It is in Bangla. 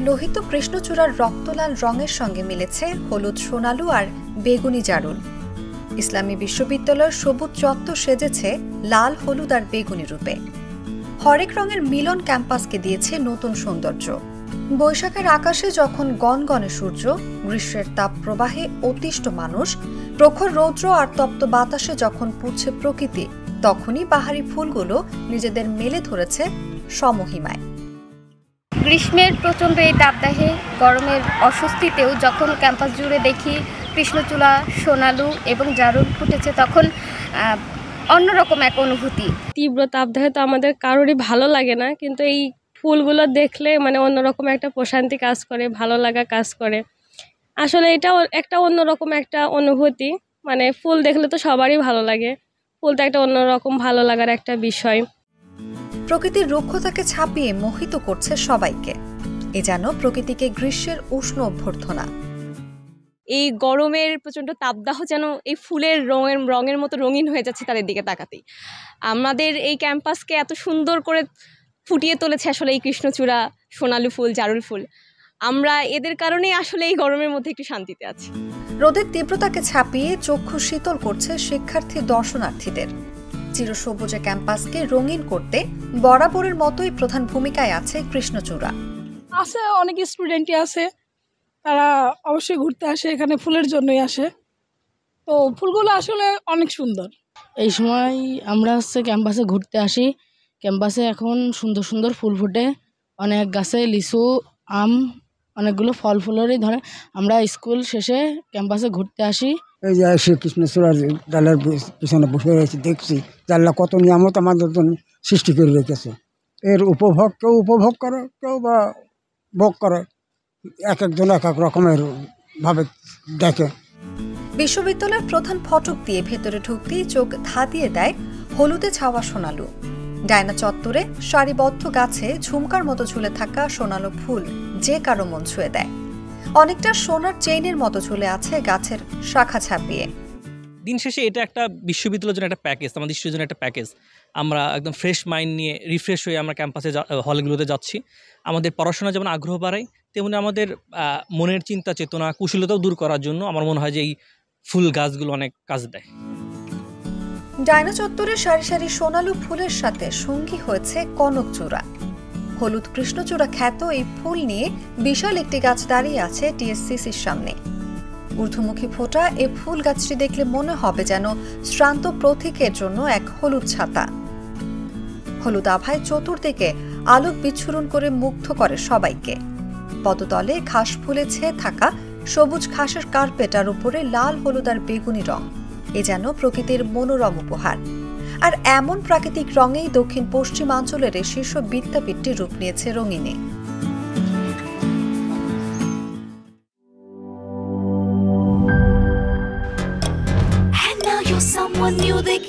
লোহিত কৃষ্ণচূড়ার রক্তলাল রঙের সঙ্গে মিলেছে হলুদ সোনালু আর বেগুনি জারুল। ইসলামী বিশ্ববিদ্যালয়ের সবুজ চত্বর সেজেছে লাল, হলুদ আর বেগুনি রূপে। হরেক রঙের মিলন ক্যাম্পাসকে দিয়েছে নতুন সৌন্দর্য। বৈশাখের আকাশে যখন গনগনে সূর্য, গ্রীষ্মের তাপ প্রবাহে অতিষ্ঠ মানুষ, প্রখর রৌদ্র আর তপ্ত বাতাসে যখন পুড়ছে প্রকৃতি, তখনই বাহারি ফুলগুলো নিজেদের মেলে ধরেছে সমহিমায়। গ্রীষ্মের প্রচণ্ড এই দাবদাহে, গরমের অস্বস্তিতেও যখন ক্যাম্পাস জুড়ে দেখি কৃষ্ণচূড়া, সোনালু এবং জারুল ফুটেছে, তখন অন্যরকম এক অনুভূতি। তীব্র তাপদাহে তো আমাদের কারোরই ভালো লাগে না, কিন্তু এই ফুলগুলো দেখলে অন্যরকম একটা প্রশান্তি কাজ করে, ভালো লাগা কাজ করে। আসলে এটাও একটা অন্যরকম একটা অনুভূতি। ফুল দেখলে তো সবারই ভালো লাগে, ফুল তো একটা অন্যরকম ভালো লাগার একটা বিষয়। প্রকৃতির রুক্ষতাকে ছাপিয়ে মোহিত করছে সবাইকে। এ যেন প্রকৃতিকে গ্রীষ্মের উষ্ণ অভ্যর্থনা। এই গরমের প্রচণ্ড তাপদাহ যেন এই ফুলের রঙের মতো রঙিন হয়ে যাচ্ছে তাদের দিকে তাকাতেই। আমাদের এই ক্যাম্পাসকে এত সুন্দর করে ফুটিয়ে তুলেছে আসলে এই কৃষ্ণচূড়া, সোনালু ফুল, জারুল ফুল। আমরা এদের কারণেই আসলে এই গরমের মধ্যে একটু শান্তিতে আছি। রোদের তীব্রতাকে ছাপিয়ে চক্ষু শীতল করছে শিক্ষার্থী, দর্শনার্থীদের। চিরসবুজে ক্যাম্পাসকে রঙিন করতে বরাবরের মতোই প্রধান ভূমিকায় আছে কৃষ্ণচূড়া। আছে অনেক স্টুডেন্টই আছে, তারা অবশ্যই ঘুরতে আসে, এখানে ফুলের জন্যই আসে। তো ফুলগুলো আসলে অনেক সুন্দর। এই সময় আমরা ক্যাম্পাসে ঘুরতে আসি। ক্যাম্পাসে এখন সুন্দর সুন্দর ফুল ফুটে, অনেক গাছে লিচু, আম, অনেকগুলো ফল ফুলেরই ধরে। আমরা স্কুল শেষে ক্যাম্পাসে ঘুরতে আসি। এই যে শ্রী কৃষ্ণচূড়ার ডালের পিছনে বসে রয়েছে, দেখছি জানলা কত নিয়ামত আমাদের জন্য সৃষ্টি করে রেখেছে। এর উপভোগ কেউ উপভোগ করে, কেউ বা ভোগ করে, এক একজন এক এক রকমের ভাবে দেখে। বিশ্ববিদ্যালয়ের প্রধান ফটক দিয়ে ভেতরে ঢুকতেই চোখ ধাঁধিয়ে দেয় হলুদে ছাওয়া সোনালু। ডায়না চত্বরে সারিবদ্ধ গাছে ঝুমকার মতো ঝুলে থাকা সোনালু ফুল যে কারো মন ছুঁয়ে দেয়। অনেকটা সোনার চেইনের মতো ঝুলে আছে গাছের শাখা ছাপিয়ে। দিন শেষে এটা একটা বিশ্ববিদ্যালয়ের জন্য একটা প্যাকেজ, আমাদের স্টুডেন্টের জন্য একটা প্যাকেজ। আমরা একদম ফ্রেশ মাইন্ড নিয়ে রিফ্রেশ হয়ে আমরা ক্যাম্পাসে হলগুলোতে যাচ্ছি। আমাদের পড়াশোনা যেমন আগ্রহ বাড়ায়, তেমনি আমাদের মনের চিন্তা চেতনা, কুশলতাও দূর করার জন্য আমার মনে হয় যে এই ফুল গাছগুলো অনেক কাজ দেয়। ডায়না চত্বরে সারি সারি সোনালু ফুলের সাথে সঙ্গী হয়েছে কনকচূড়া। হলুদ কৃষ্ণচূড়া খ্যাত এই ফুল নিয়ে বিশাল একটি গাছ দাঁড়িয়ে আছে টিএসসিসির সামনে। ঊর্ধ্বমুখী ফোটা এ ফুল গাছটি দেখলে মনে হবে যেন শ্রান্ত প্রতীকের জন্য এক হলুদ ছাতা। হলুদ আভায় চতুর্দিকে আলোক বিচ্ছুরণ করে মুগ্ধ করে সবাইকে। পদতলে ঘাস ফুলে ছেয়ে থাকা সবুজ ঘাসের কার্পেটার উপরে লাল, হলুদ আর বেগুনি রং, এ যেন প্রকৃতির মনোরম উপহার। আর এমন প্রাকৃতিক রঙেই দক্ষিণ পশ্চিমাঞ্চলের এই শীর্ষ বিদ্যাপীঠটি রূপ নিয়েছে রঙিনে। Someone new they